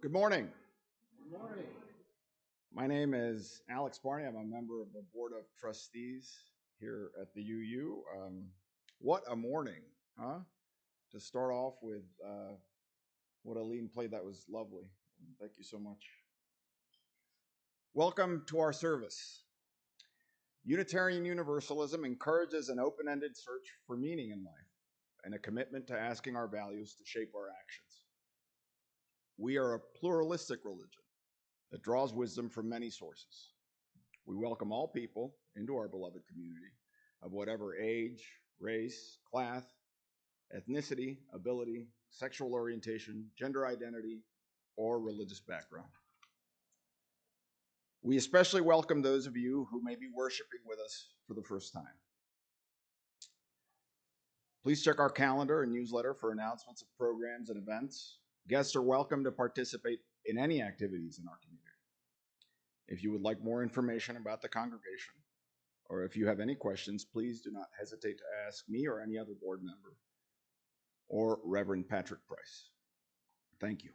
Good morning. Good morning. My name is Alex Barney. I'm a member of the Board of Trustees here at the UU. What a morning, huh? To start off with what Aline played, that was lovely. Thank you so much. Welcome to our service. Unitarian Universalism encourages an open ended search for meaning in life and a commitment to asking our values to shape our actions. We are a pluralistic religion that draws wisdom from many sources. We welcome all people into our beloved community of whatever age, race, class, ethnicity, ability, sexual orientation, gender identity, or religious background. We especially welcome those of you who may be worshiping with us for the first time. Please check our calendar and newsletter for announcements of programs and events. Guests are welcome to participate in any activities in our community. If you would like more information about the congregation, or if you have any questions, please do not hesitate to ask me or any other board member or Reverend Patrick Price. Thank you.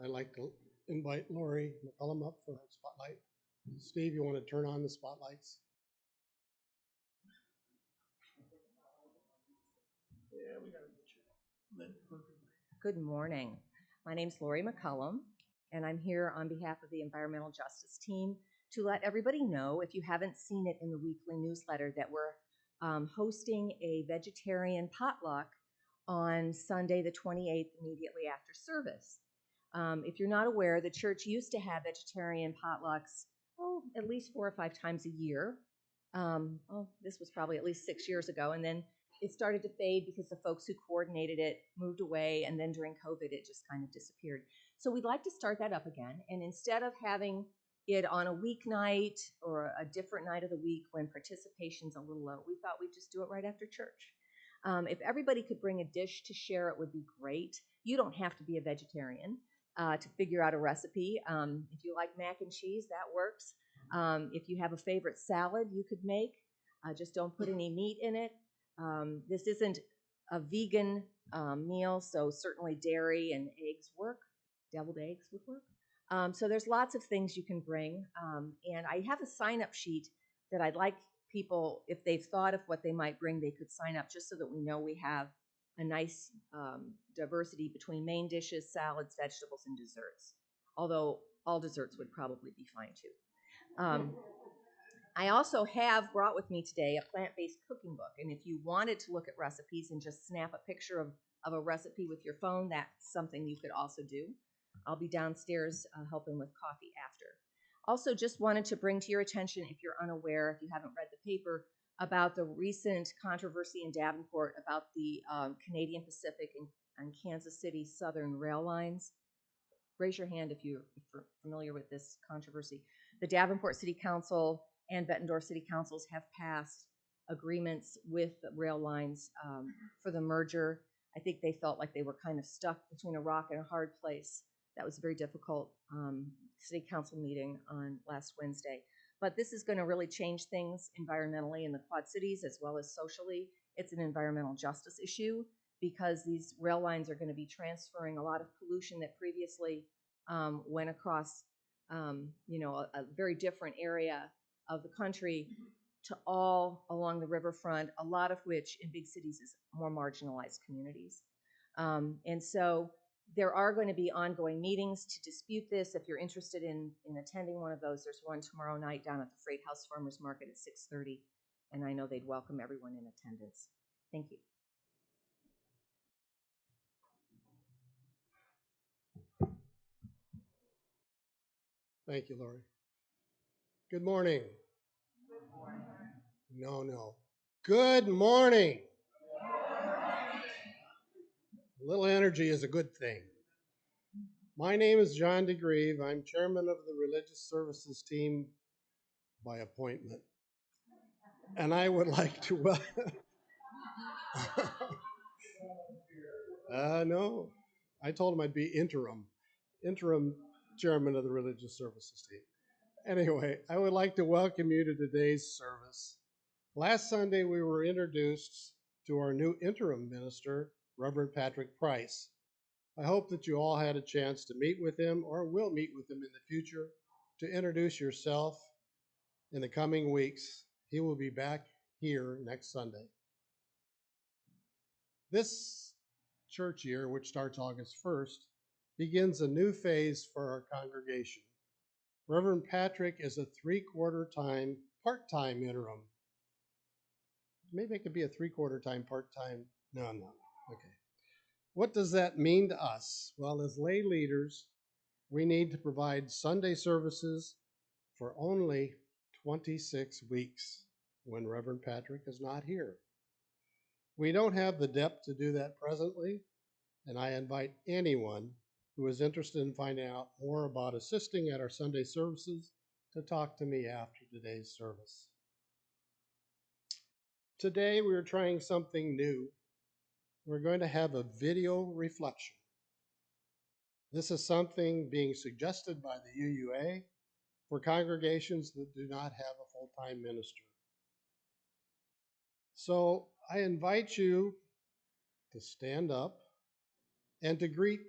I'd like to invite Lori McCullum up for the spotlight. Steve, you want to turn on the spotlights? Yeah, we got to get you lit perfectly. Good morning. My name is Lori McCullum, and I'm here on behalf of the Environmental Justice Team to let everybody know, if you haven't seen it in the weekly newsletter, that we're hosting a vegetarian potluck on Sunday the 28th, immediately after service. If you're not aware, the church used to have vegetarian potlucks, at least 4 or 5 times a year. This was probably at least 6 years ago, and then it started to fade because the folks who coordinated it moved away, and then during COVID, it just kind of disappeared. So we'd like to start that up again, and instead of having it on a weeknight or a different night of the week when participation's a little low, we thought we'd just do it right after church. If everybody could bring a dish to share, it would be great. You don't have to be a vegetarian to figure out a recipe. If you like mac and cheese, that works. If you have a favorite salad you could make, just don't put any meat in it. This isn't a vegan meal, so certainly dairy and eggs work. Deviled eggs would work. So there's lots of things you can bring. And I have a sign-up sheet that I'd like people, if they've thought of what they might bring, they could sign up, just so that we know we have a nice diversity between main dishes, salads, vegetables, and desserts. Although all desserts would probably be fine too. I also have brought with me today a plant-based cooking book, and if you wanted to look at recipes and just snap a picture of a recipe with your phone, that's something you could also do. I'll be downstairs helping with coffee after. Also, just wanted to bring to your attention, if you're unaware, if you haven't read the paper, about the recent controversy in Davenport about the Canadian Pacific and Kansas City Southern rail lines. Raise your hand if you're familiar with this controversy. The Davenport City Council and Bettendorf City Councils have passed agreements with the rail lines for the merger. I think they felt like they were kind of stuck between a rock and a hard place. That was a very difficult city council meeting on last Wednesday. But this is going to really change things environmentally in the Quad Cities as well as socially. It's an environmental justice issue because these rail lines are going to be transferring a lot of pollution that previously went across, a very different area of the country to all along the riverfront, a lot of which in big cities is more marginalized communities. And so there are going to be ongoing meetings to dispute this. If you're interested in attending one of those, there's one tomorrow night down at the Freight House Farmers Market at 6:30, and I know they'd welcome everyone in attendance. Thank you. Thank you, Lori. Good morning. No. Good morning. A little energy is a good thing. My name is John DeGreve. I'm chairman of the Religious Services Team by appointment. And I would like to no, I told him I'd be interim chairman of the Religious Services Team. Anyway, I would like to welcome you to today's service Last Sunday, we were introduced to our new interim minister, Reverend Patrick Price. I hope that you all had a chance to meet with him or will meet with him in the future to introduce yourself in the coming weeks. He will be back here next Sunday. This church year, which starts August 1st, begins a new phase for our congregation. Reverend Patrick is a three-quarter-time, part-time interim. Maybe it could be a three-quarter-time, part-time. No. Okay. What does that mean to us? Well, as lay leaders, we need to provide Sunday services for only 26 weeks when Reverend Patrick is not here. We don't have the depth to do that presently, and I invite anyone who is interested in finding out more about assisting at our Sunday services to talk to me after today's service. Today we are trying something new. We're going to have a video reflection. This is something being suggested by the UUA for congregations that do not have a full-time minister. So I invite you to stand up and to greet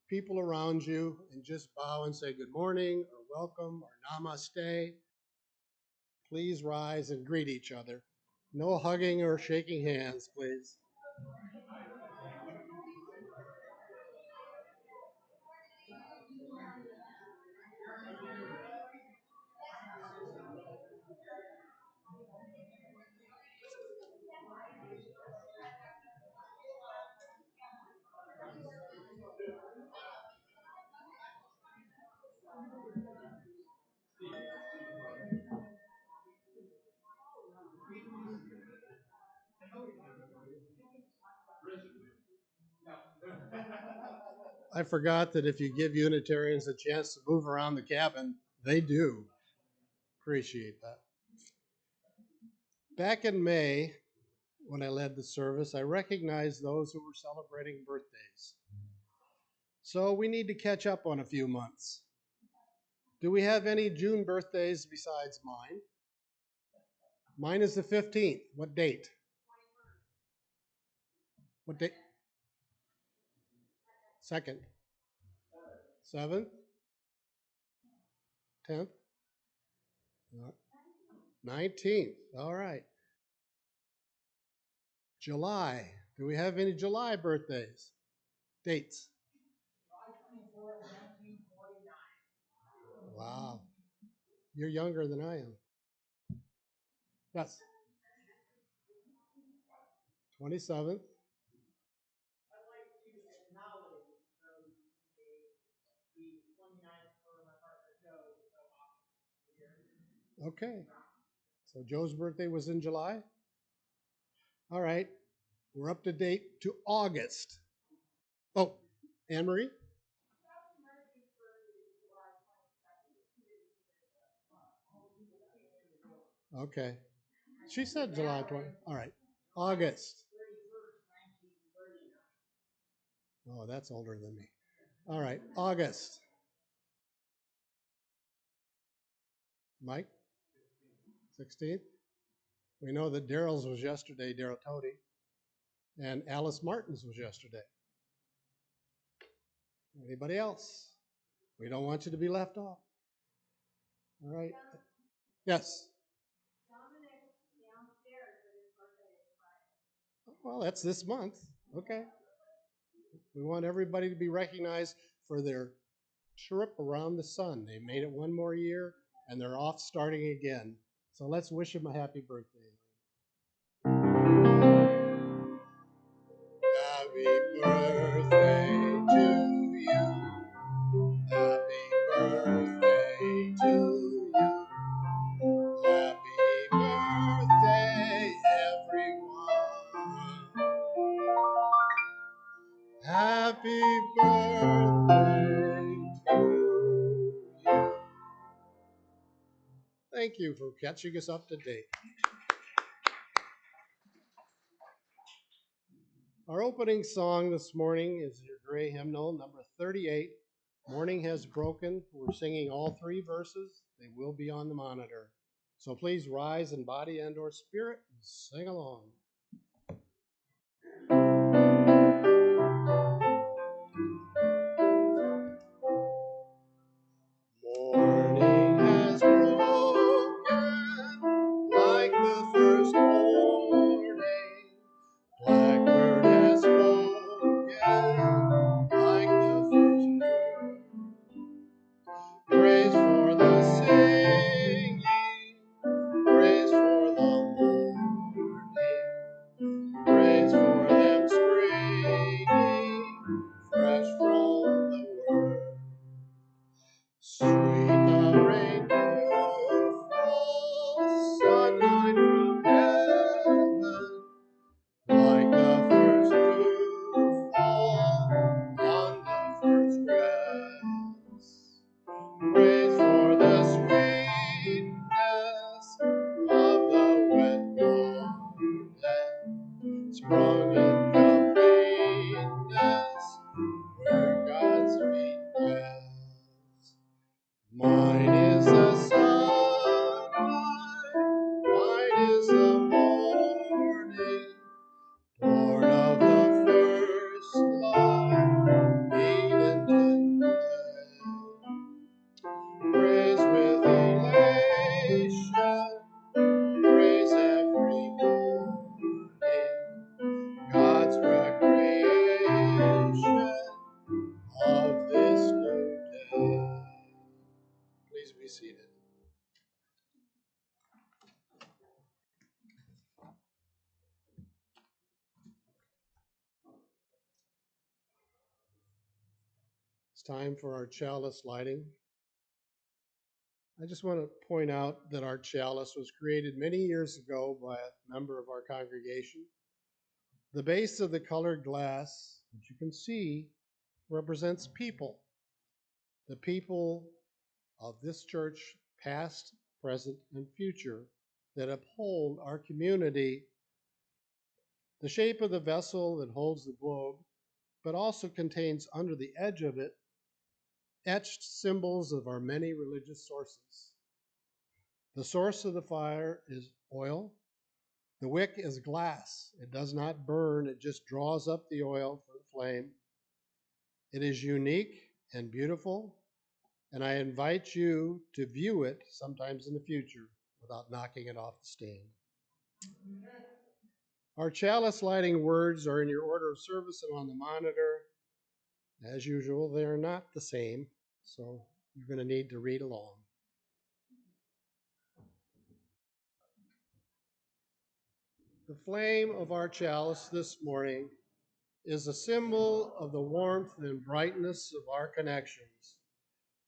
people around you and just bow and say good morning or welcome or namaste. Please rise and greet each other. No hugging or shaking hands, please. I forgot that if you give Unitarians a chance to move around the cabin, they do. Appreciate that. Back in May, when I led the service, I recognized those who were celebrating birthdays. So we need to catch up on a few months. Do we have any June birthdays besides mine? Mine is the 15th. What date? What date? 2nd. 7th? 10th? 19th. All right. July. Do we have any July birthdays? Dates? Wow. You're younger than I am. Yes. 27th. Okay. So Joe's birthday was in July? All right. We're up to date to August. Oh, Anne Marie? Okay. She said July 20. All right. August. Oh, that's older than me. All right. August. Mike? 16th. We know that Daryl's was yesterday, Daryl Toady. And Alice Martin's was yesterday. Anybody else? We don't want you to be left off. All right. Yes. Well, that's this month. Okay. We want everybody to be recognized for their trip around the sun. They made it one more year, and they're off starting again. So let's wish them a happy birthday. Happy birthday to you. Happy birthday to you. Happy birthday, everyone. Happy birthday to you. Thank you for catching us up to date. Our opening song this morning is your gray hymnal, number 38, Morning Has Broken. We're singing all three verses. They will be on the monitor. So please rise in body and or spirit and sing along. Morning has broken like the first morning. Blackbird has spoken like the first bird. Praise for the singing, praise for the morning, praise for them springing fresh from the word. Sweet the rain falls, sunlight from heaven, like the first dew fall on the first grass. Praise for the sweetness of the wet garden, sprung in completeness where God's feet pass. Mine is the sunlight, mine is the morning, born of the first love, Eden tenderly. Praise with elation, praise every morning, God's recreation of this new day. Please be seated. It's time for our chalice lighting. I just want to point out that our chalice was created many years ago by a member of our congregation. The base of the colored glass, as you can see, represents people. The people of this church, past, present, and future, that uphold our community. The shape of the vessel that holds the globe, but also contains under the edge of it etched symbols of our many religious sources. The source of the fire is oil. The wick is glass. It does not burn, it just draws up the oil for the flame. It is unique and beautiful, and I invite you to view it sometimes in the future without knocking it off the stand. Our chalice lighting words are in your order of service and on the monitor. As usual, they are not the same, so you're going to need to read along. The flame of our chalice this morning is a symbol of the warmth and brightness of our connections.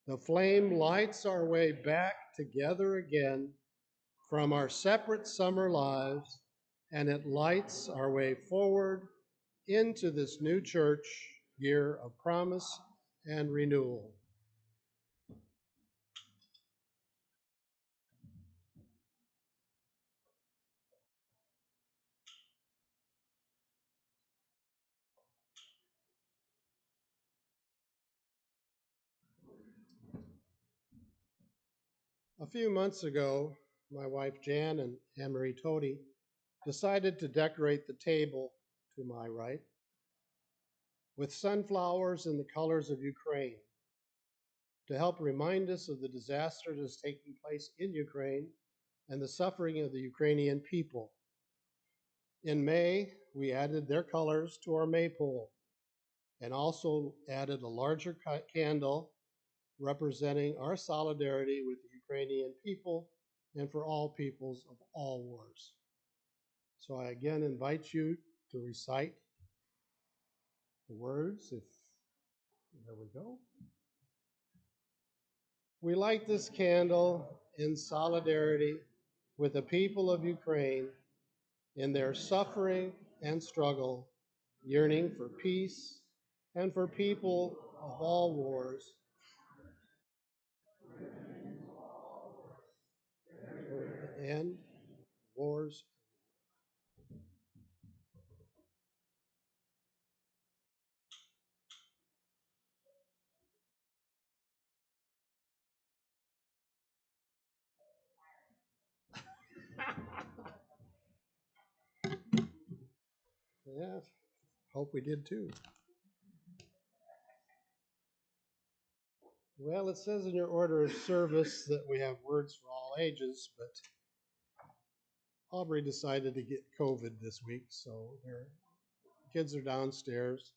The flame lights our way back together again from our separate summer lives, and it lights our way forward into this new church year of promise and renewal. A few months ago, my wife Jan and Anne-Marie Tody decided to decorate the table to my right with sunflowers in the colors of Ukraine to help remind us of the disaster that is taking place in Ukraine and the suffering of the Ukrainian people. In May, we added their colors to our maypole and also added a larger candle representing our solidarity with the Ukrainian people and for all peoples of all wars. So I again invite you to recite the words. There we go. We light this candle in solidarity with the people of Ukraine in their suffering and struggle, yearning for peace and for people of all wars. To end wars. Yeah, hope we did too. Well, it says in your order of service that we have words for all ages, but Aubrey decided to get COVID this week, so their kids are downstairs,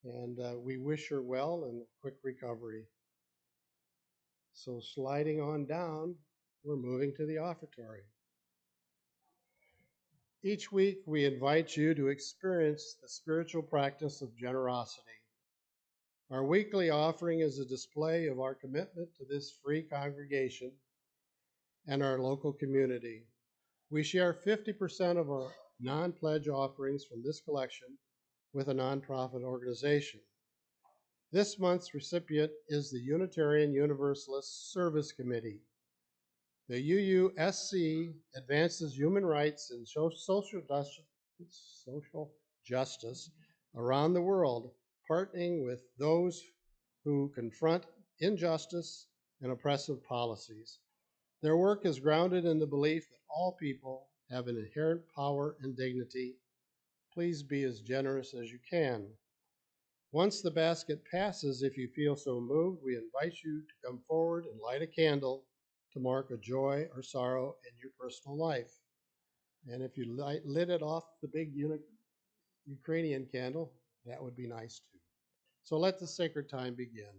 and we wish her well and quick recovery. So sliding on down, we're moving to the offertory. Each week, we invite you to experience the spiritual practice of generosity. Our weekly offering is a display of our commitment to this free congregation and our local community. We share 50% of our non-pledge offerings from this collection with a nonprofit organization. This month's recipient is the Unitarian Universalist Service Committee. The UUSC advances human rights and social justice around the world, partnering with those who confront injustice and oppressive policies. Their work is grounded in the belief that all people have an inherent power and dignity. Please be as generous as you can. Once the basket passes, if you feel so moved, we invite you to come forward and light a candle to mark a joy or sorrow in your personal life. And if you lit it off the big Ukrainian candle, that would be nice too. So let the sacred time begin.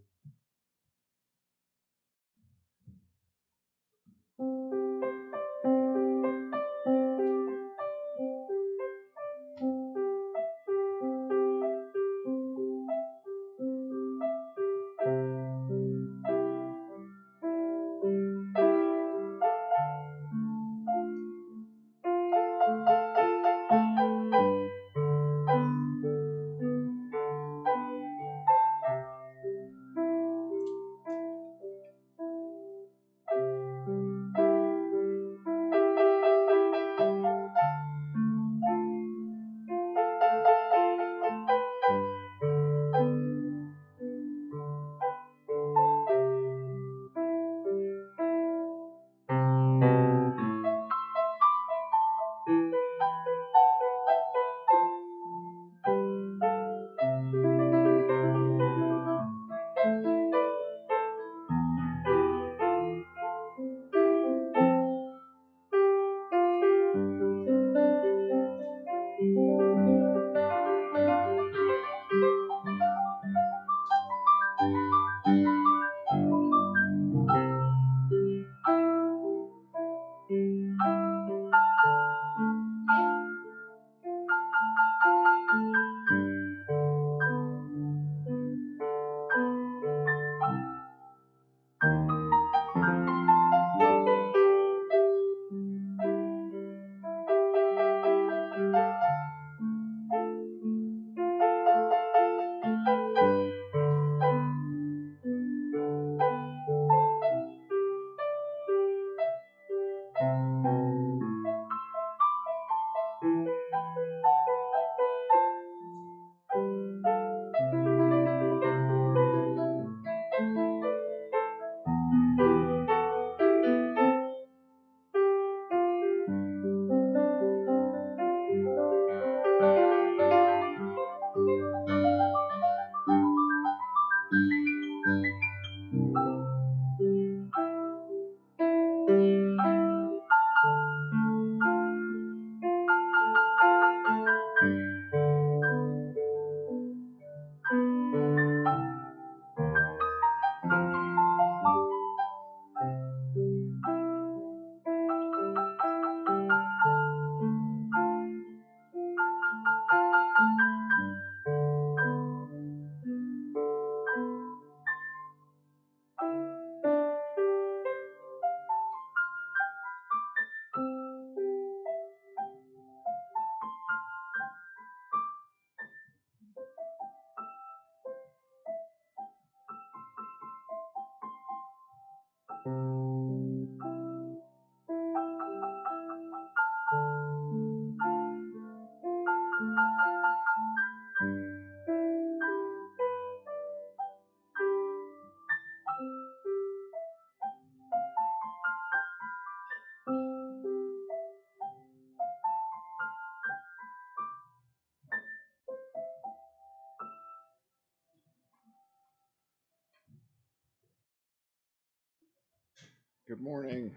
Good morning.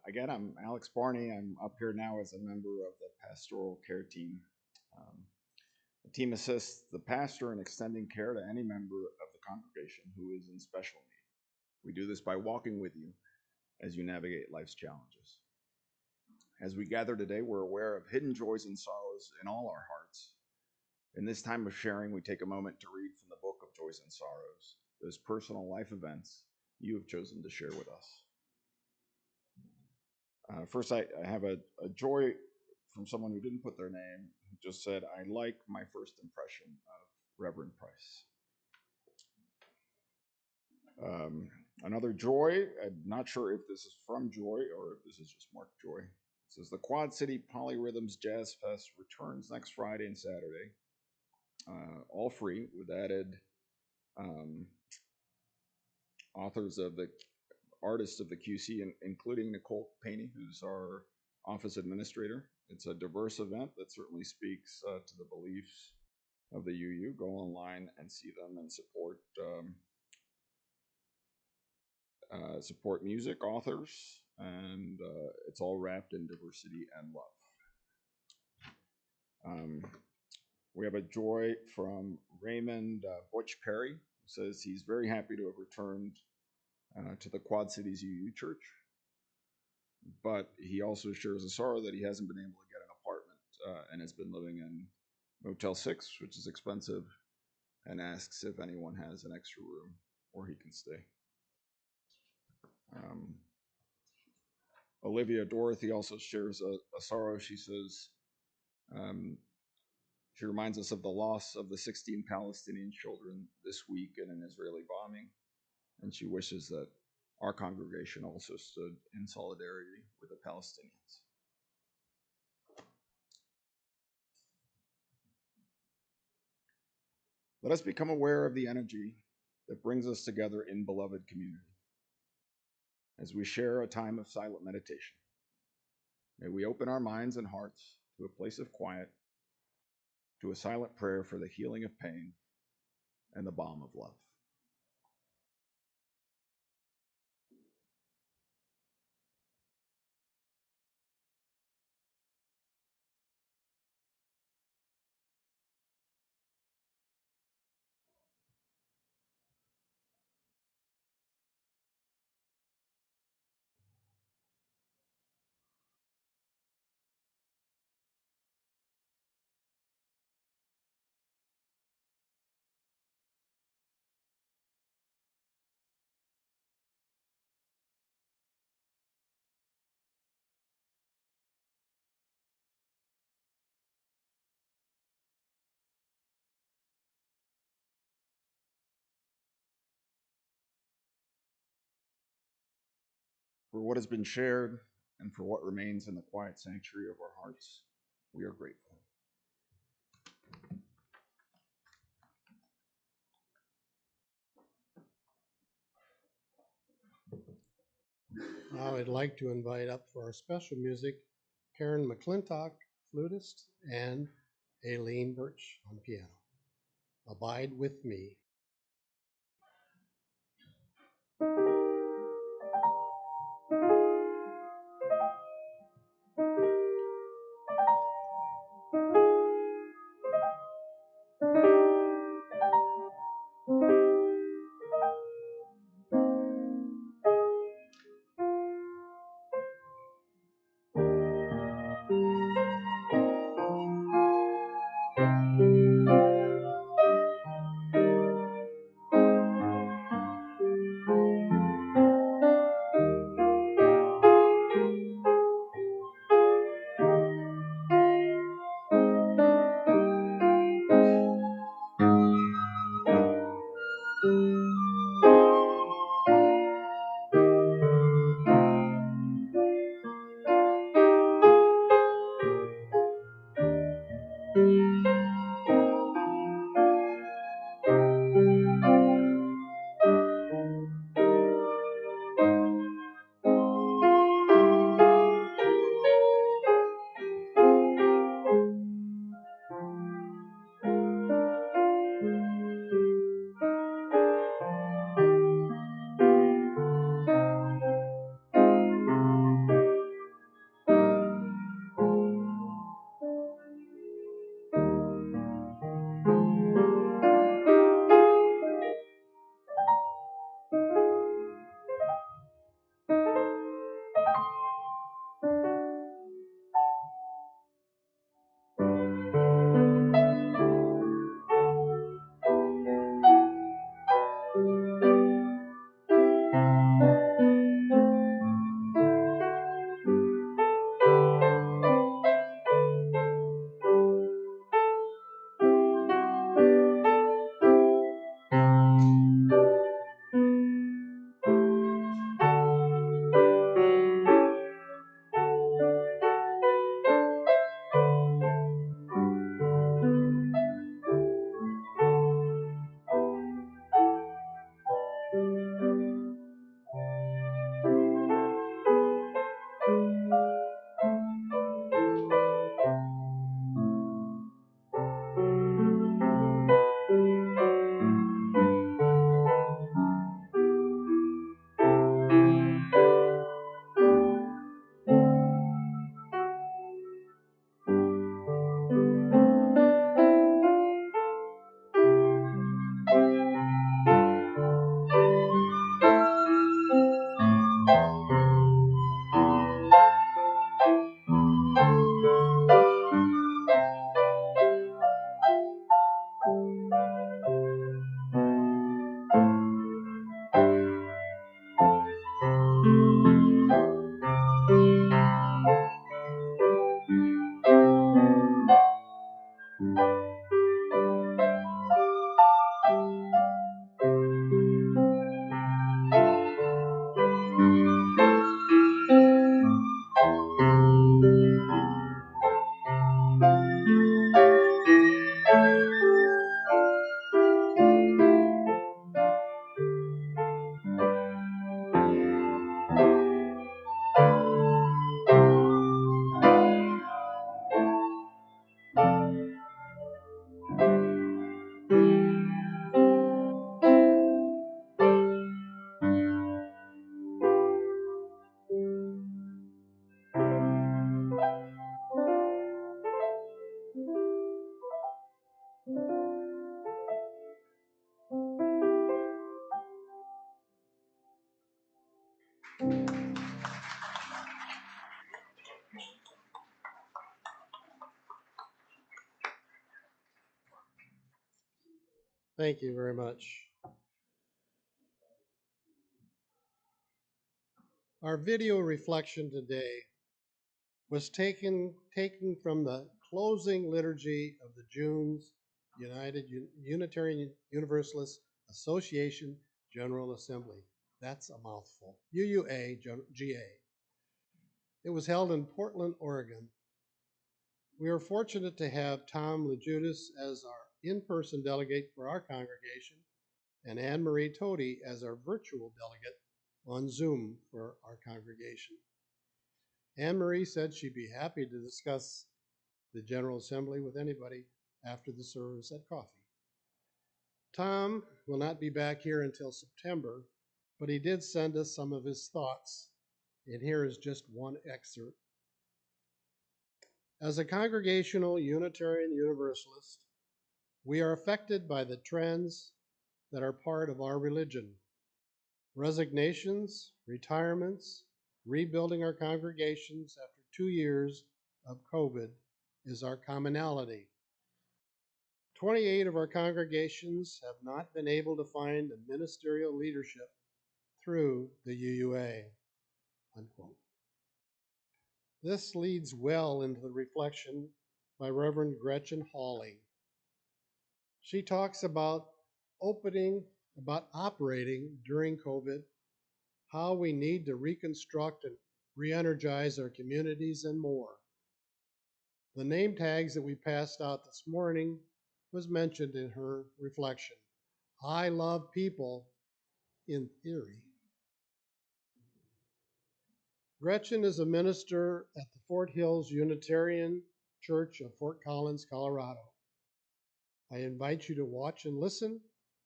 Again, I'm Alex Barney. I'm up here now as a member of the pastoral care team. Um, the team assists the pastor in extending care to any member of the congregation who is in special need. We do this by walking with you as you navigate life's challenges. As we gather today, we're aware of hidden joys and sorrows in all our hearts. In this time of sharing, we take a moment to read from the book of Joys and Sorrows, those personal life events you have chosen to share with us. First, I have a joy from someone who didn't put their name, who just said, I like my first impression of Reverend Price. Another joy, I'm not sure if this is from Joy or if this is just Mark Joy. It says, the Quad City Polyrhythms Jazz Fest returns next Friday and Saturday, all free, with added authors of the artists of the QC, including Nicole Paney, who's our office administrator. It's a diverse event that certainly speaks to the beliefs of the UU. Go online and see them and support music, authors, and it's all wrapped in diversity and love. We have a joy from Raymond Butch Perry, who says he's very happy to have returned to the Quad Cities UU Church, but he also shares a sorrow that he hasn't been able to get an apartment and has been living in Motel 6, which is expensive, and asks if anyone has an extra room where he can stay. Olivia Dorothy also shares a sorrow. She says, she reminds us of the loss of the 16 Palestinian children this week in an Israeli bombing, and she wishes that our congregation also stood in solidarity with the Palestinians. Let us become aware of the energy that brings us together in beloved community as we share a time of silent meditation. May we open our minds and hearts to a place of quiet, to a silent prayer for the healing of pain and the balm of love. For what has been shared and for what remains in the quiet sanctuary of our hearts, we are grateful. Now I'd like to invite up for our special music, Karen McClintock, flutist, and Aileen Birch on piano. Abide with me. Thank you very much. Our video reflection today was taken from the closing liturgy of the June's Unitarian Universalist Association General Assembly. That's a mouthful. UUAGA. It was held in Portland, Oregon. We are fortunate to have Tom Lejudas as our in-person delegate for our congregation and Anne Marie Tody as our virtual delegate on Zoom for our congregation. Anne Marie said she'd be happy to discuss the General Assembly with anybody after the service at coffee. Tom will not be back here until September, but he did send us some of his thoughts, and here is just one excerpt. As a congregational Unitarian Universalist, we are affected by the trends that are part of our religion. Resignations, retirements, rebuilding our congregations after 2 years of COVID is our commonality. 28 of our congregations have not been able to find a ministerial leadership through the UUA, unquote. This leads well into the reflection by Reverend Gretchen Haley. She talks about operating during COVID, how we need to reconstruct and re-energize our communities and more. The name tags that we passed out this morning was mentioned in her reflection. I love people in theory. Gretchen is a minister at the Fort Hills Unitarian Church of Fort Collins, Colorado. I invite you to watch and listen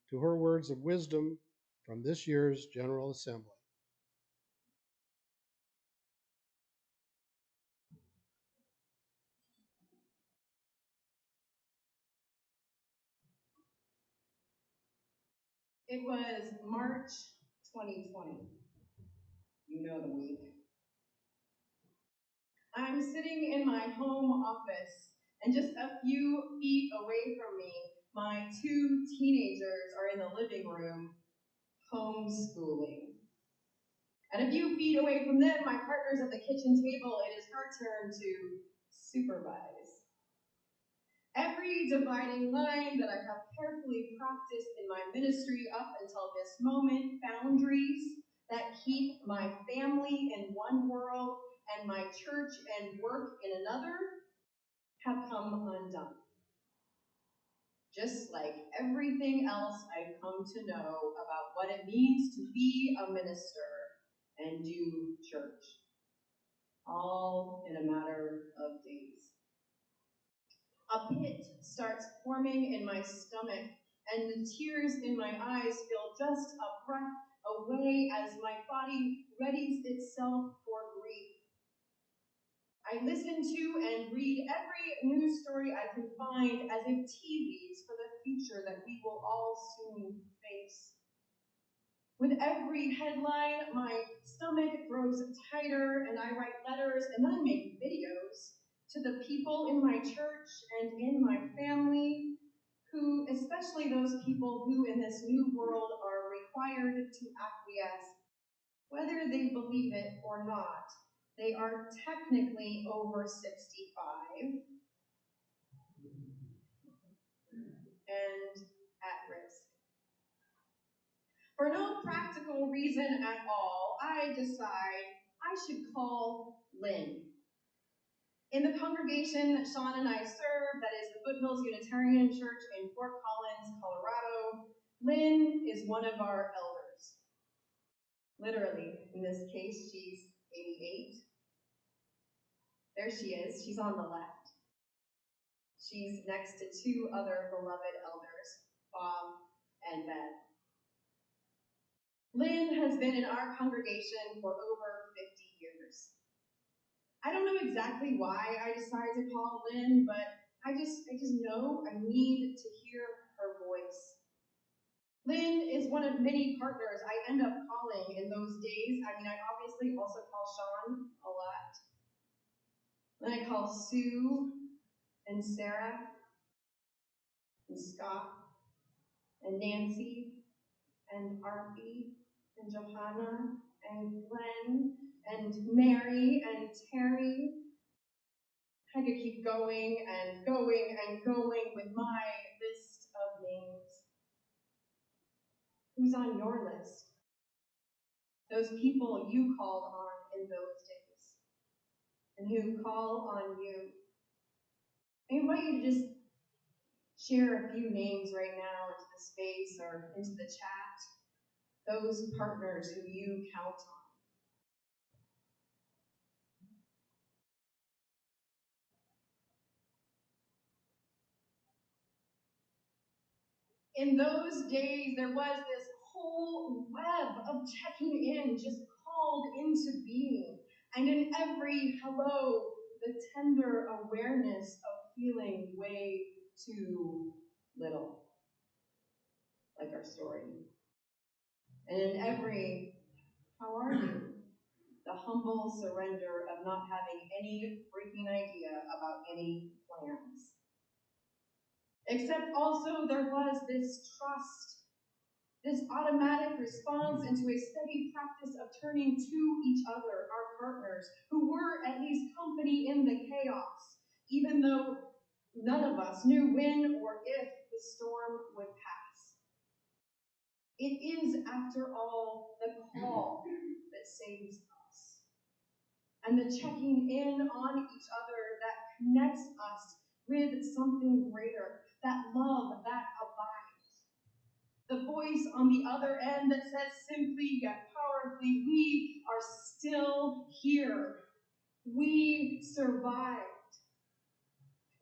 to her words of wisdom from this year's General Assembly. It was March 2020. You know the week. I'm sitting in my home office, and just a few feet away from me, my 2 teenagers are in the living room homeschooling. And a few feet away from them, my partner's at the kitchen table. It is her turn to supervise. Every dividing line that I have carefully practiced in my ministry up until this moment, boundaries that keep my family in one world and my church and work in another, have come undone. Just like everything else I've come to know about what it means to be a minister and do church, all in a matter of days. A pit starts forming in my stomach, and the tears in my eyes feel just a breath away as my body readies itself for grief. I listen to and read every news story I can find as if tea leaves for the future that we will all soon face. With every headline, my stomach grows tighter, and I write letters, and then I make videos to the people in my church and in my family, who, especially those people who in this new world are required to acquiesce, whether they believe it or not. They are technically over 65 and at risk. For no practical reason at all, I decide I should call Lynn. In the congregation that Sean and I serve, that is the Foothills Unitarian Church in Fort Collins, Colorado, Lynn is one of our elders. Literally, in this case, she's 88. There she is. She's on the left. She's next to 2 other beloved elders, Bob and Beth. Lynn has been in our congregation for over 50 years. I don't know exactly why I decided to call Lynn, but I just know I need to hear her voice. Lynn is one of many partners I end up calling in those days. I mean, I obviously also call Sean a lot. Then I call Sue and Sarah and Scott and Nancy and Arby and Johanna and Glenn and Mary and Terry. I could keep going and going and going with my list of names. Who's on your list? Those people you called on in those days and who call on you. I invite you to just share a few names right now into the space or into the chat. Those partners who you count on. In those days, there was this whole web of checking in just called into being. And in every hello, the tender awareness of feeling way too little, like our story. And in every, how are you? The humble surrender of not having any freaking idea about any plans. Except also there was this trust, this automatic response into a steady practice of turning to each other, our partners, who were at least company in the chaos, even though none of us knew when or if the storm would pass. It is, after all, the call that saves us, and the checking in on each other that connects us with something greater, that love that abides. The voice on the other end that says simply yet powerfully, we are still here. We survived.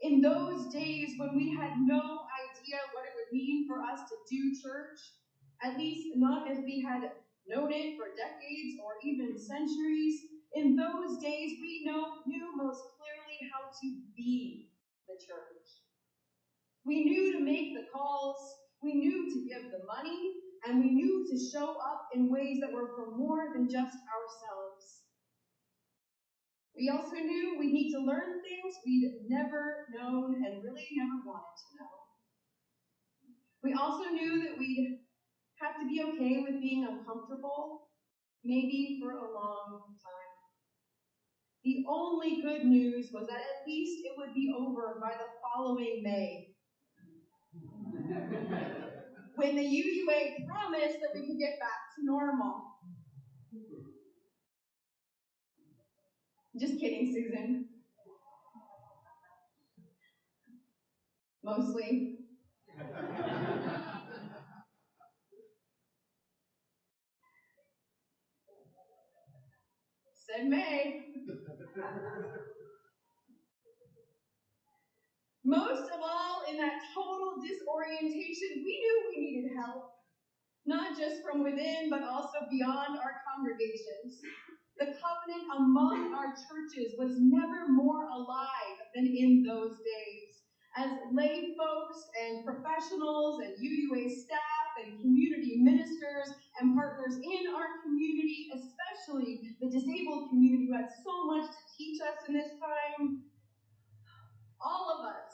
In those days when we had no idea what it would mean for us to do church, at least not as we had known it for decades or even centuries, in those days we knew most clearly how to be the church. We knew to make the calls, we knew to give the money, and we knew to show up in ways that were for more than just ourselves. We also knew we need to learn things we'd never known and really never wanted to know. We also knew that we'd have to be okay with being uncomfortable, maybe for a long time. The only good news was that at least it would be over by the following May, when the UUA promised that we could get back to normal. Just kidding, Susan. Mostly. Said May. Most of all, in that total disorientation, we knew we needed help. Not just from within, but also beyond our congregations. The covenant among our churches was never more alive than in those days. As lay folks and professionals and UUA staff and community ministers and partners in our community, especially the disabled community who had so much to teach us in this time, all of us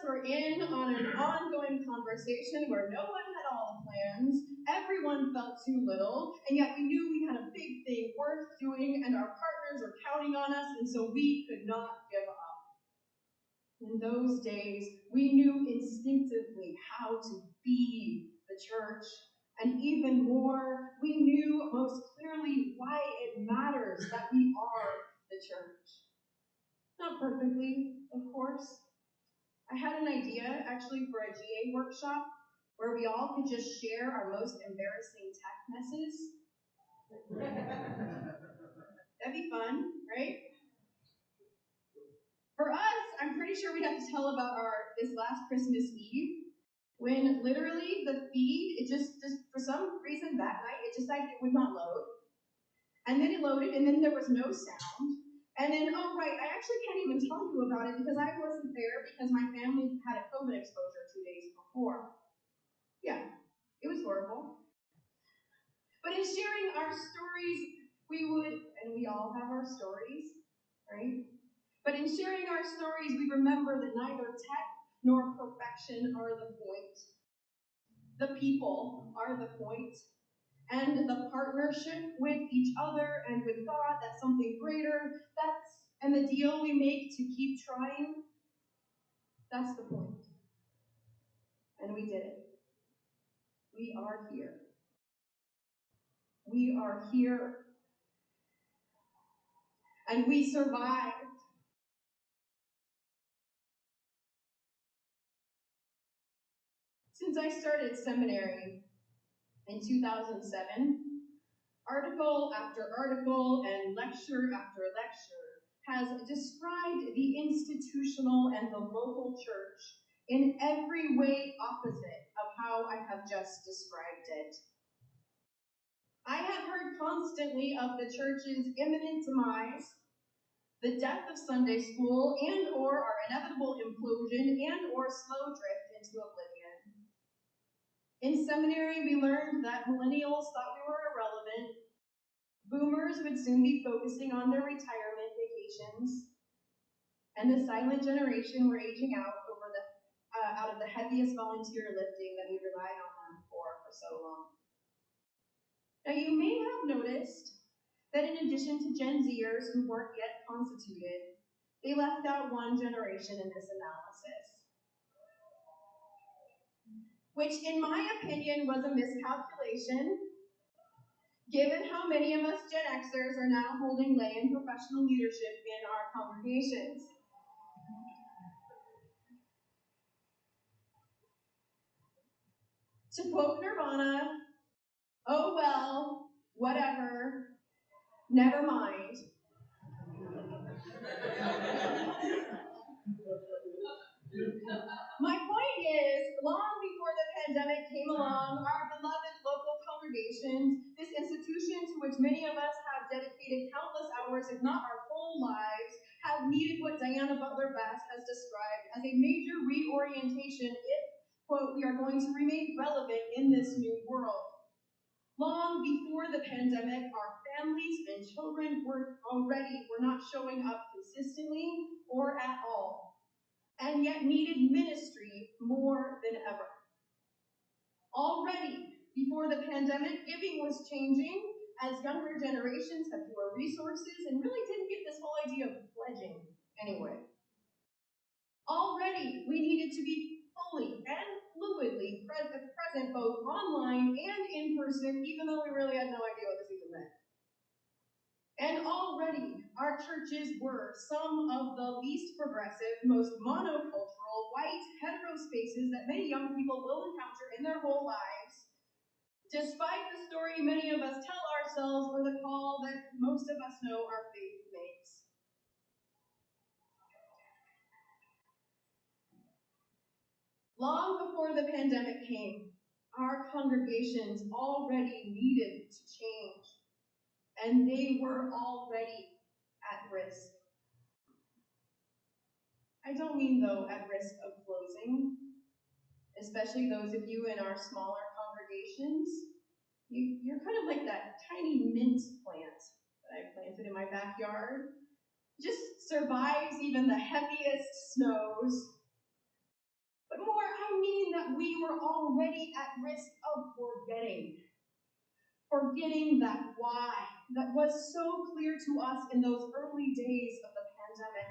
were in on an ongoing conversation where no one had all the plans, everyone felt too little, and yet we knew we had a big thing worth doing, and our partners were counting on us, and so we could not give up. In those days, we knew instinctively how to be the church, and even more, we knew most clearly why it matters that we are the church. Not perfectly, of course. I had an idea, actually, for a GA workshop where we all could just share our most embarrassing tech messes. That'd be fun, right? For us, I'm pretty sure we'd have to tell about this last Christmas Eve, when literally the feed, it just for some reason that night, it decided it would not load. And then it loaded, and then there was no sound. And then, oh right, I actually can't even tell you about it because I wasn't there because my family had a COVID exposure 2 days before. Yeah, it was horrible. But in sharing our stories, we all have our stories, right? But in sharing our stories, we remember that neither tech nor perfection are the point. The people are the point, and the partnership with each other and with God, that's something greater, and the deal we make to keep trying, that's the point. And we did it. We are here. We are here. And we survived. Since I started seminary in 2007, article after article and lecture after lecture has described the institutional and the local church in every way opposite of how I have just described it. I have heard constantly of the church's imminent demise, the death of Sunday school, and or our inevitable implosion and or slow drift into oblivion. In seminary, we learned that millennials thought we were irrelevant, boomers would soon be focusing on their retirement vacations, and the silent generation were aging out out of the heaviest volunteer lifting that we relied on them for so long. Now, you may have noticed that in addition to Gen Zers who weren't yet constituted, they left out one generation in this analysis, which in my opinion was a miscalculation, given how many of us Gen Xers are now holding lay and professional leadership in our congregations. To quote Nirvana, oh well, whatever, never mind. My point is, long before the pandemic came along, our beloved local congregations, this institution to which many of us have dedicated countless hours, if not our whole lives, have needed what Diana Butler-Bass has described as a major reorientation if, quote, we are going to remain relevant in this new world. Long before the pandemic, our families and children were not showing up consistently or at all, and yet needed ministry more than ever. Already, before the pandemic, giving was changing as younger generations had fewer resources and really didn't get this whole idea of pledging anyway. Already, we needed to be fully and fluidly present both online and in person, even though we really had no idea what this even meant. And already, our churches were some of the least progressive, most monocultural, white, hetero spaces that many young people will encounter in their whole lives, despite the story many of us tell ourselves or the call that most of us know our faith makes. Long before the pandemic came, our congregations already needed to change, and they were already at risk. I don't mean, though, at risk of closing, especially those of you in our smaller congregations. You're kind of like that tiny mint plant that I planted in my backyard. It just survives even the heaviest snows. But more, I mean that we were already at risk of forgetting that why that was so clear to us in those early days of the pandemic.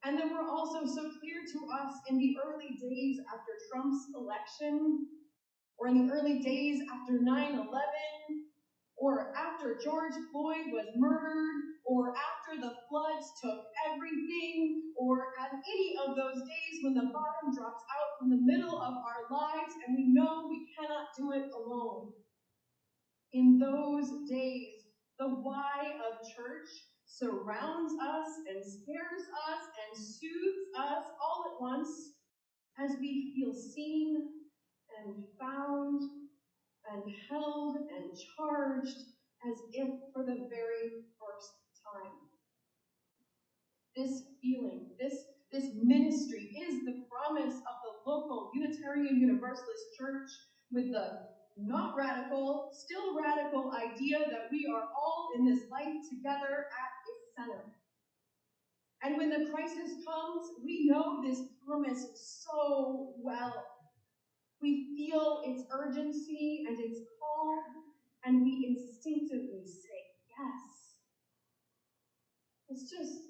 And that were also so clear to us in the early days after Trump's election, or in the early days after 9/11, or after George Floyd was murdered, or after the floods took everything, or at any of those days when the bottom drops out from the middle of our lives and we know we cannot do it alone. In those days, the why of church surrounds us and scares us and soothes us all at once as we feel seen and found and held and charged as if for the very first time. This feeling, this ministry is the promise of the local Unitarian Universalist Church with the not radical, still radical idea that we are all in this life together at its center. And when the crisis comes, we know this promise so well. We feel its urgency and its call, and we instinctively say yes. It's just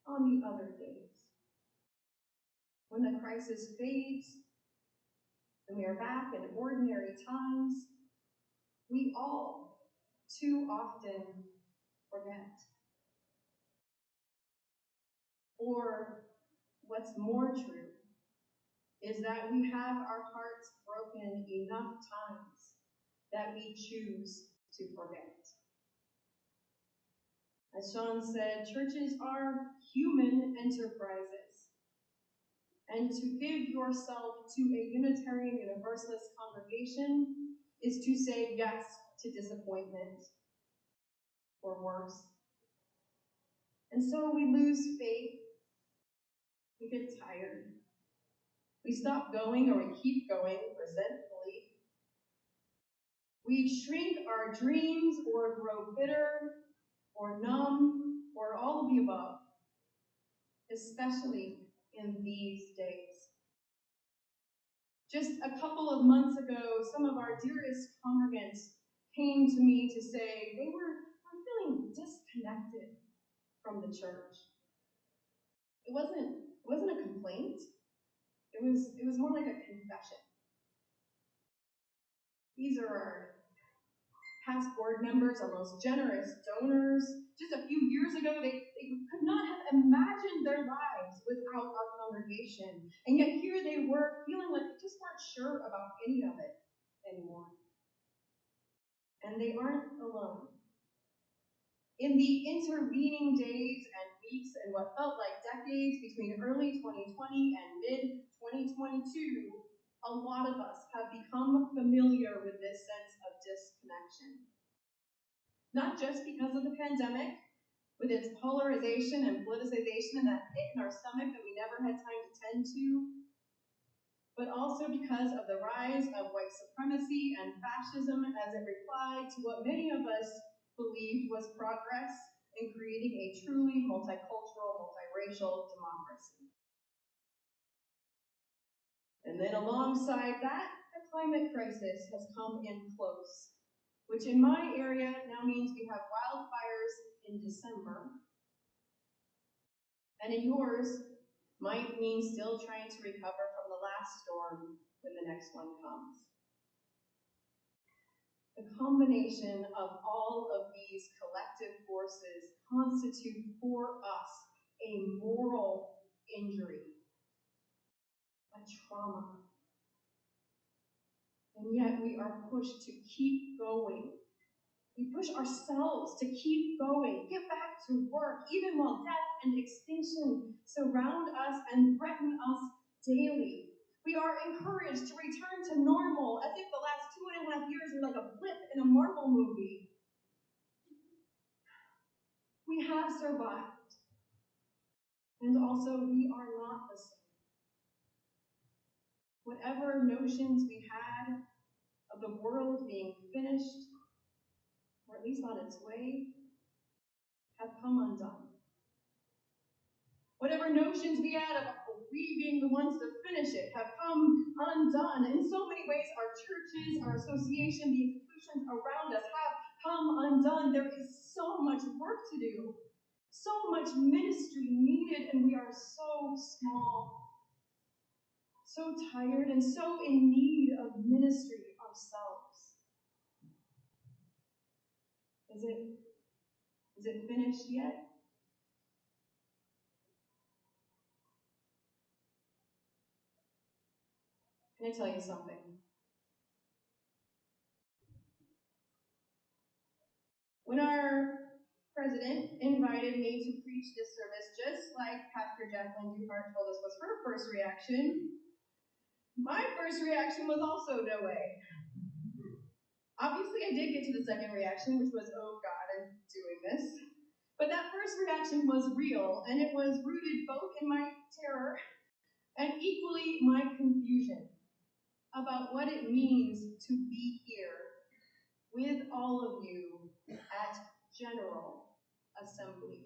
on the other days, when the crisis fades and we are back in ordinary times, we all too often forget. Or what's more true is that we have our hearts broken enough times that we choose to forget. As Sean said, churches are human enterprises. And to give yourself to a Unitarian Universalist congregation is to say yes to disappointment, or worse. And so we lose faith, we get tired, we stop going or we keep going resentfully. We shrink our dreams or grow bitter or numb or all of the above, especially in these days. Just a couple of months ago, some of our dearest congregants came to me to say they were feeling disconnected from the church. It wasn't a complaint. It was more like a confession. These are our past board members, our most generous donors. Just a few years ago, they could not have imagined their lives without our congregation. And yet here they were, feeling like they just weren't sure about any of it anymore. And they aren't alone. In the intervening days and weeks and what felt like decades between early 2020 and mid-2022, a lot of us have become familiar with this sense of disconnection. Not just because of the pandemic, with its polarization and politicization and that pit in our stomach that we never had time to tend to, but also because of the rise of white supremacy and fascism as it replied to what many of us believed was progress in creating a truly multicultural, multiracial democracy. And then alongside that, the climate crisis has come in close, which in my area now means we have wildfires in December. And in yours might mean still trying to recover from the last storm when the next one comes. The combination of all of these collective forces constitute for us a moral injury, a trauma. And yet we are pushed to keep going. We push ourselves to keep going, get back to work, even while death and extinction surround us and threaten us daily. We are encouraged to return to normal as if the last 2.5 years were like a blip in a Marvel movie. We have survived. And also, we are not the same. Whatever notions we had of the world being finished, or at least on its way, have come undone. Whatever notions we had of we being the ones to finish it have come undone. In so many ways, our churches, our association, the institutions around us have come undone. There is so much work to do, so much ministry needed, and we are so small, so tired, and so in need of ministry ourselves. Is it finished yet? Can I tell you something? When our president invited me to preach this service, just like Pastor Jacqueline Duhart told us was her first reaction, my first reaction was also no way. Obviously, I did get to the second reaction, which was, oh God, I'm doing this. But that first reaction was real, and it was rooted both in my terror and equally my confusion about what it means to be here with all of you at General Assembly.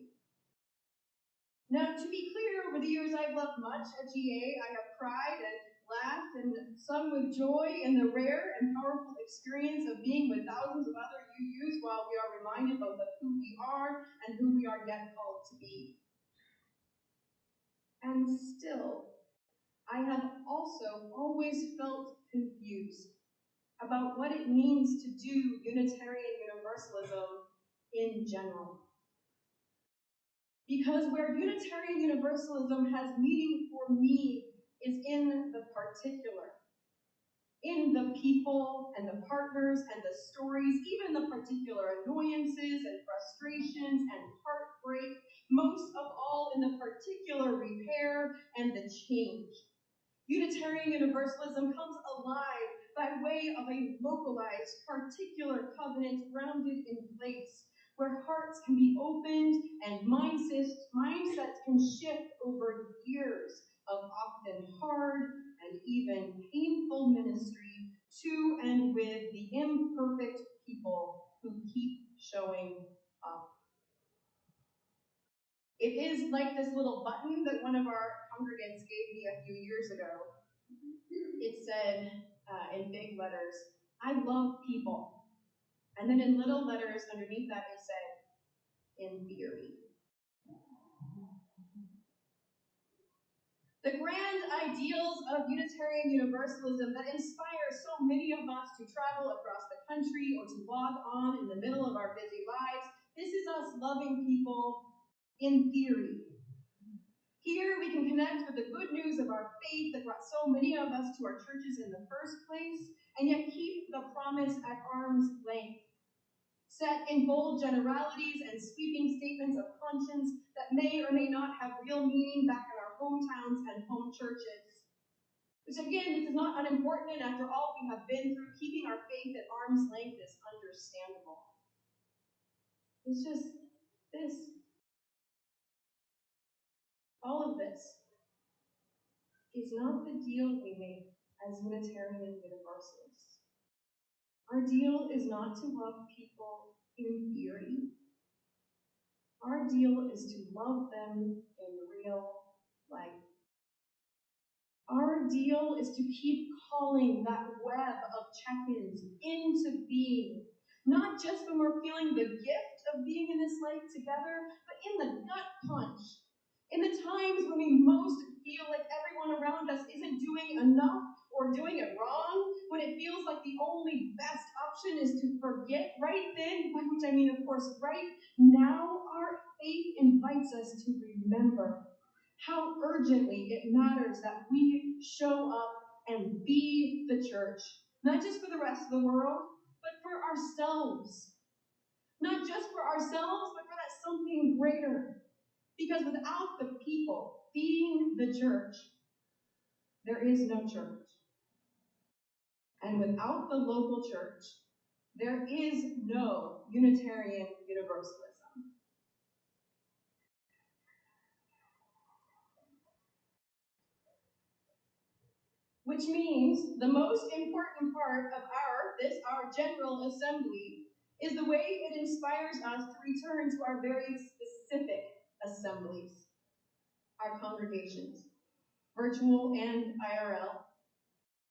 Now, to be clear, over the years I've loved much at GA. I have cried and laughed and sung with joy in the rare and powerful experience of being with thousands of other UUs while we are reminded both of who we are and who we are yet called to be. And still, I have also always felt confused about what it means to do Unitarian Universalism in general. Because where Unitarian Universalism has meaning for me is in the particular, in the people and the partners and the stories, even the particular annoyances and frustrations and heartbreak, most of all in the particular repair and the change. Unitarian Universalism comes alive by way of a localized, particular covenant grounded in place, where hearts can be opened and mindsets can shift over years of often hard and even painful ministry to and with the imperfect people who keep showing up. It is like this little button that one of our congregants gave me a few years ago. It said in big letters, "I love people." And then in little letters underneath that it said, "In theory." The grand ideals of Unitarian Universalism that inspire so many of us to travel across the country or to log on in the middle of our busy lives, this is us loving people in theory. Here we can connect with the good news of our faith that brought so many of us to our churches in the first place, and yet keep the promise at arm's length, set in bold generalities and sweeping statements of conscience that may or may not have real meaning back in our hometowns and home churches. Which again, this is not unimportant, and after all we have been through, keeping our faith at arm's length is understandable. It's just this. All of this is not the deal we make as Unitarian Universalists. Our deal is not to love people in theory. Our deal is to love them in real life. Our deal is to keep calling that web of check-ins into being, not just when we're feeling the gift of being in this life together, but in the gut punch, in the times when we most feel like everyone around us isn't doing enough or doing it wrong, when it feels like the only best option is to forget right then, by which I mean, of course, right now, our faith invites us to remember how urgently it matters that we show up and be the church, not just for the rest of the world, but for ourselves. Not just for ourselves, but for that something greater. Because without the people being the church, there is no church. And without the local church, there is no Unitarian Universalism. Which means the most important part of our General Assembly is the way it inspires us to return to our very specific assemblies, our congregations, virtual and IRL.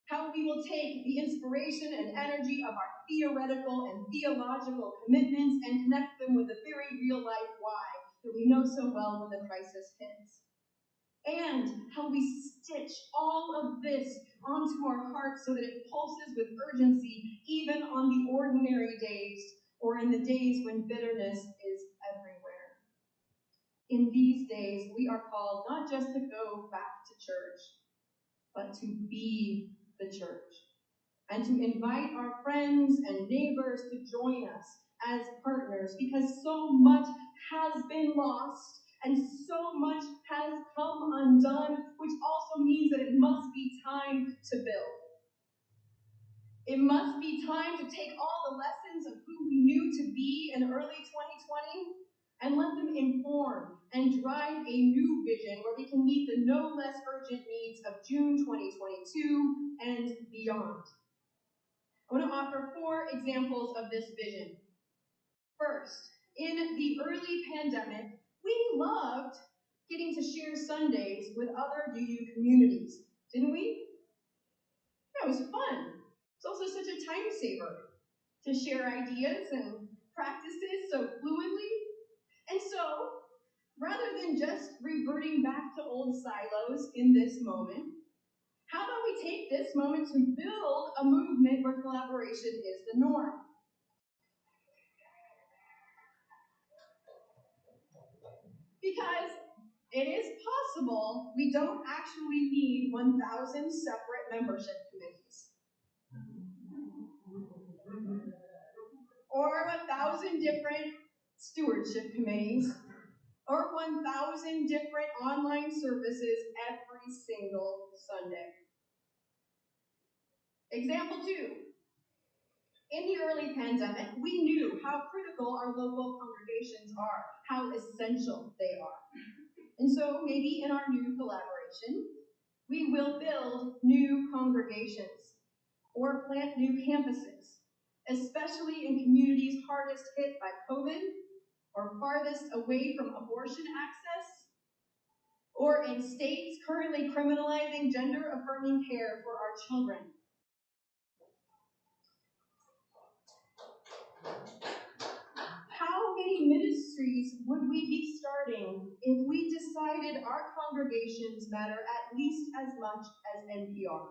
How we will take the inspiration and energy of our theoretical and theological commitments and connect them with the very real life why that we know so well when the crisis hits. And how we stitch all of this onto our hearts so that it pulses with urgency, even on the ordinary days or in the days when bitterness is everywhere. In these days, we are called not just to go back to church, but to be the church, and to invite our friends and neighbors to join us as partners, because so much has been lost and so much has come undone, which also means that it must be time to build. It must be time to take all the lessons of who we knew to be in early 2020 and let them inform and drive a new vision where we can meet the no less urgent needs of June 2022 and beyond. I want to offer 4 examples of this vision. First, in the early pandemic, we loved getting to share Sundays with other UU communities, didn't we? That was fun. It's also such a time saver to share ideas and practices so fluidly. And so, rather than just reverting back to old silos in this moment, how about we take this moment to build a movement where collaboration is the norm? Because it is possible we don't actually need 1,000 separate membership committees, or 1,000 different stewardship committees, or 1,000 different online services every single Sunday. Example 2. In the early pandemic, we knew how critical our local congregations are, how essential they are. And so maybe in our new collaboration, we will build new congregations or plant new campuses, especially in communities hardest hit by COVID or farthest away from abortion access, or in states currently criminalizing gender-affirming care for our children. How many ministries would we be starting if we decided our congregations matter at least as much as NPR?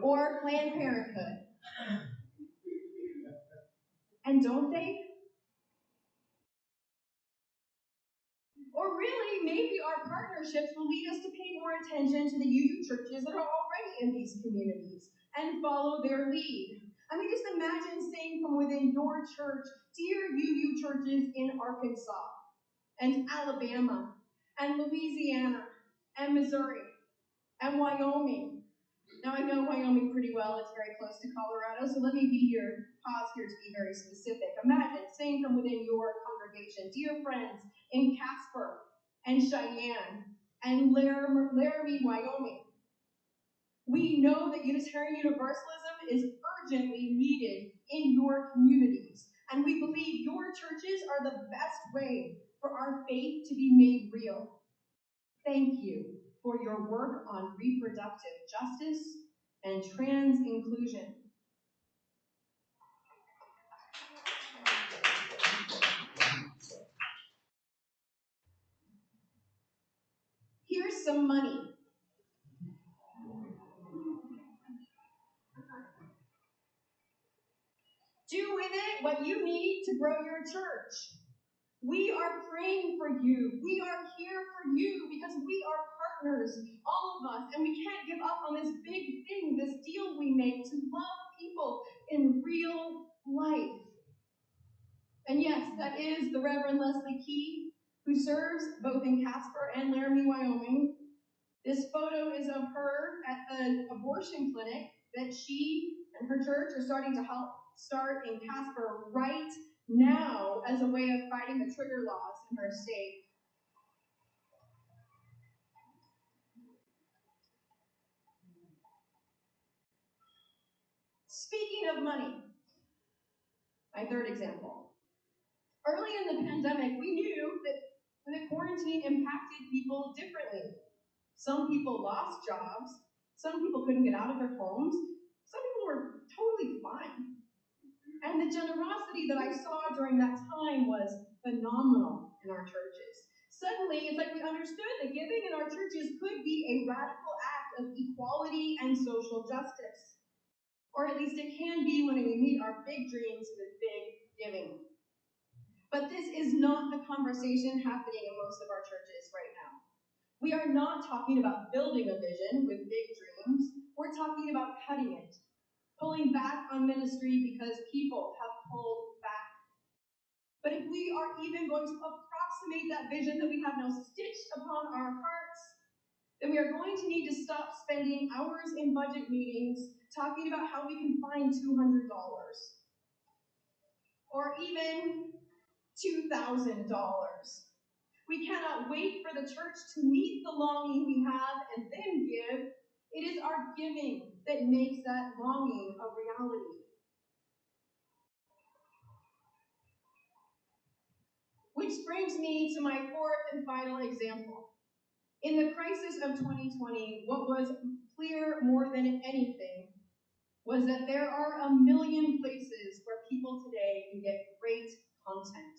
Or Planned Parenthood? And don't they? Or really, maybe our partnerships will lead us to pay more attention to the UU churches that are already in these communities and follow their lead. I mean, just imagine saying from within your church, dear UU churches in Arkansas and Alabama and Louisiana and Missouri and Wyoming. Now, I know Wyoming pretty well. It's very close to Colorado, so let me pause here to be very specific. Imagine saying from within your congregation, dear friends in Casper and Cheyenne and Laramie, Wyoming. We know that Unitarian Universalism is urgently needed in your communities, and we believe your churches are the best way for our faith to be made real. Thank you for your work on reproductive justice and trans inclusion. Here's some money. Do with it what you need to grow your church. We are praying for you. We are here for you because we are partners, all of us, and we can't give up on this big thing, this deal we make to love people in real life. And yes, that is the Reverend Leslie Key, who serves both in Casper and Laramie, Wyoming. This photo is of her at the abortion clinic that she and her church are starting to help start in Casper right now as a way of fighting the trigger laws in her state. Speaking of money, my third example. Early in the pandemic, we knew that the quarantine impacted people differently. Some people lost jobs. Some people couldn't get out of their homes. Some people were totally fine. And the generosity that I saw during that time was phenomenal in our churches. Suddenly, it's like we understood that giving in our churches could be a radical act of equality and social justice. Or at least it can be when we meet our big dreams with big giving. But this is not the conversation happening in most of our churches right now. We are not talking about building a vision with big dreams. We're talking about cutting it, pulling back on ministry because people have pulled back. But if we are even going to approximate that vision that we have now stitched upon our hearts, then we are going to need to stop spending hours in budget meetings talking about how we can find $200 or even $2,000. We cannot wait for the church to meet the longing we have and then give. It is our giving that makes that longing a reality. Which brings me to my fourth and final example. In the crisis of 2020, what was clear more than anything was that there are a million places where people today can get great content.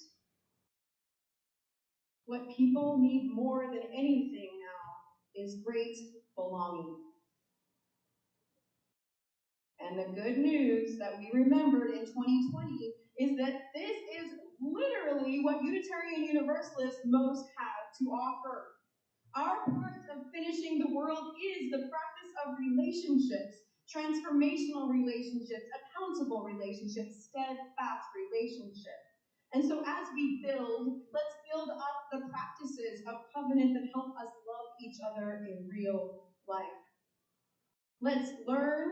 What people need more than anything now is great belonging. And the good news that we remembered in 2020 is that this is literally what Unitarian Universalists most have to offer. Our part of finishing the world is the practice of relationships, transformational relationships, accountable relationships, steadfast relationships. And so as we build, let's build up the practices of covenant that help us love each other in real life. Let's learn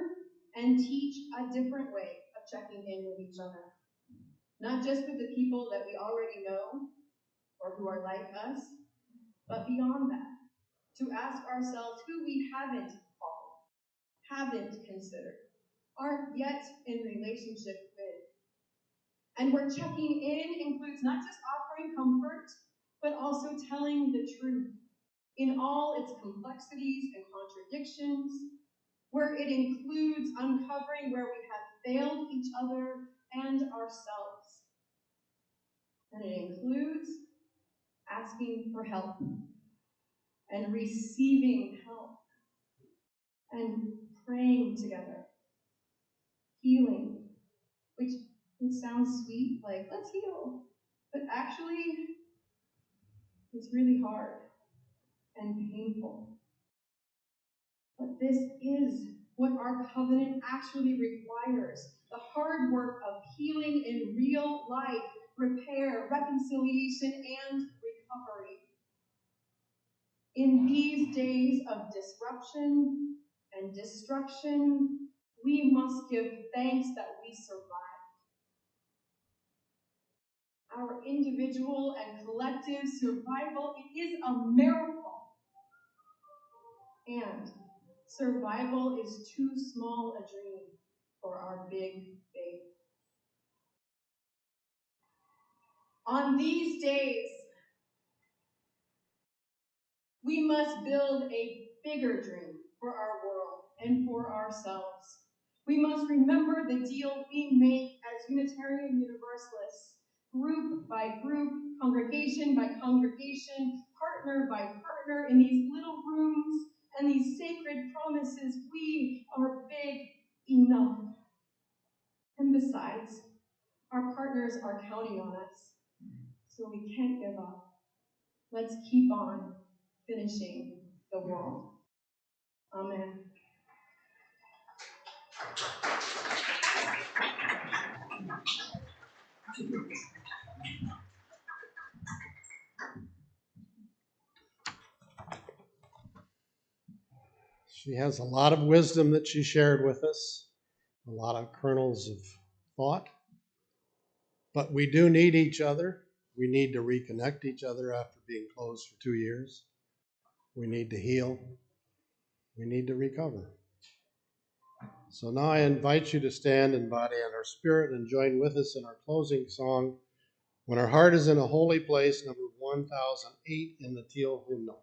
and teach a different way of checking in with each other. Not just with the people that we already know or who are like us, but beyond that. To ask ourselves who we haven't called, haven't considered, aren't yet in relationship with. And where checking in includes not just offering comfort, but also telling the truth in all its complexities and contradictions, where it includes uncovering where we have failed each other and ourselves. And it includes asking for help and receiving help and praying together, healing, which sounds sweet, like let's heal, but actually it's really hard and painful. But this is what our covenant actually requires, the hard work of healing in real life, repair, reconciliation, and recovery. In these days of disruption and destruction, we must give thanks that we survived. Our individual and collective survival, it is a miracle. And survival is too small a dream for our big faith. On these days, we must build a bigger dream for our world and for ourselves. We must remember the deal we make as Unitarian Universalists, group by group, congregation by congregation, partner by partner in these little rooms and these sacred promises. We are big enough. And besides, our partners are counting on us, so we can't give up. Let's keep on finishing the world. Amen. She has a lot of wisdom that she shared with us, a lot of kernels of thought. But we do need each other. We need to reconnect each other after being closed for 2 years. We need to heal. We need to recover. So now I invite you to stand in body and our spirit and join with us in our closing song, When Our Heart is in a Holy Place, number 1008 in the Teal Hymnal.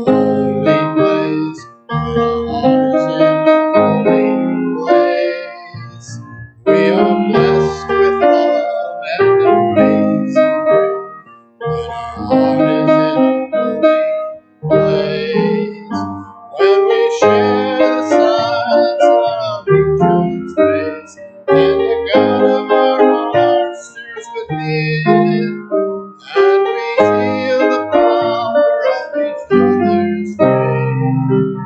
holy place. When our heart is in a holy place, we are blessed with love and amazing grace. When our heart is in a holy place, when we share the silence of each other's face, and the God of our hearts stirs within, and we feel the power of each other's faith.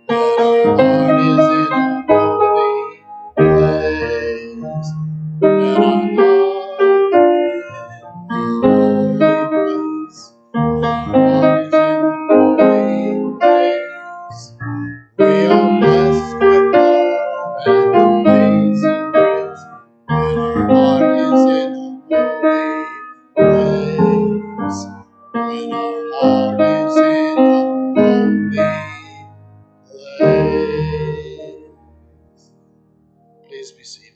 When our heart is in a holy place, when our heart is in a holy place, when our heart is in a holy place, we are blessed with love and amazing grace. When our heart is in a holy place, when our heart is in a holy place. Please be seated.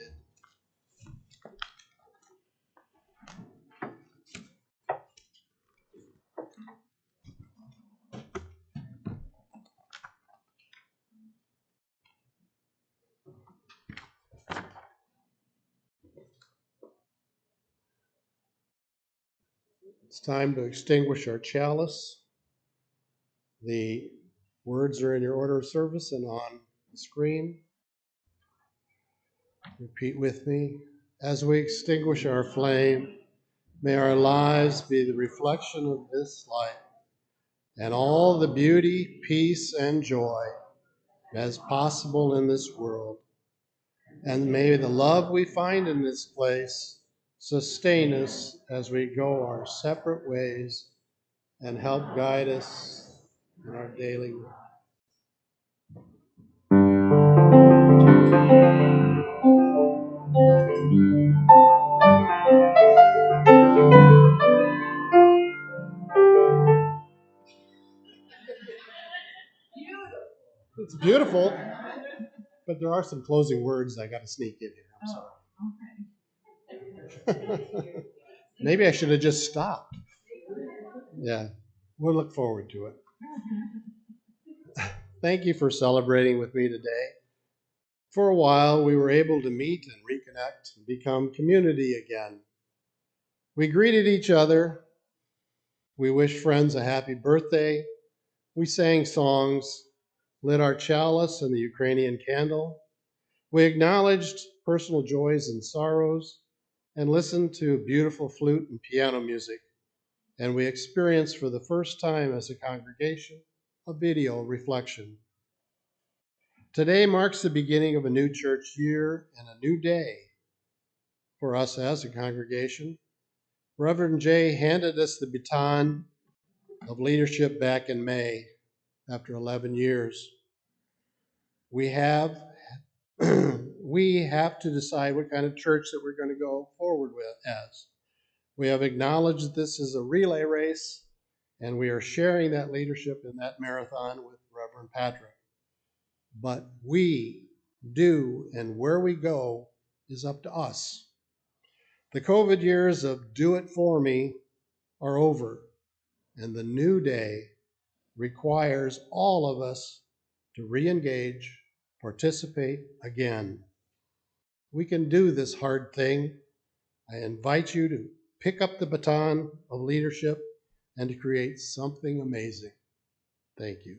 It's time to extinguish our chalice. The words are in your order of service and on the screen. Repeat with me. As we extinguish our flame, may our lives be the reflection of this light, and all the beauty, peace, and joy as possible in this world. And may the love we find in this place sustain us as we go our separate ways and help guide us in our daily work. It's beautiful, but there are some closing words I got to sneak in here. I'm sorry. Maybe I should have just stopped. Yeah, we'll look forward to it. Thank you for celebrating with me today. For a while, we were able to meet and reconnect and become community again. We greeted each other. We wished friends a happy birthday. We sang songs, lit our chalice and the Ukrainian candle. We acknowledged personal joys and sorrows and listened to beautiful flute and piano music. And we experienced for the first time as a congregation a video reflection. Today marks the beginning of a new church year and a new day for us as a congregation. Reverend Jay handed us the baton of leadership back in May after 11 years. We have to decide what kind of church that we're going to go forward with as. We have acknowledged this is a relay race, and we are sharing that leadership in that marathon with Reverend Patrick. But we do, and where we go is up to us. The COVID years of do it for me are over, and the new day requires all of us to re-engage, participate again. We can do this hard thing. I invite you to pick up the baton of leadership and to create something amazing. Thank you.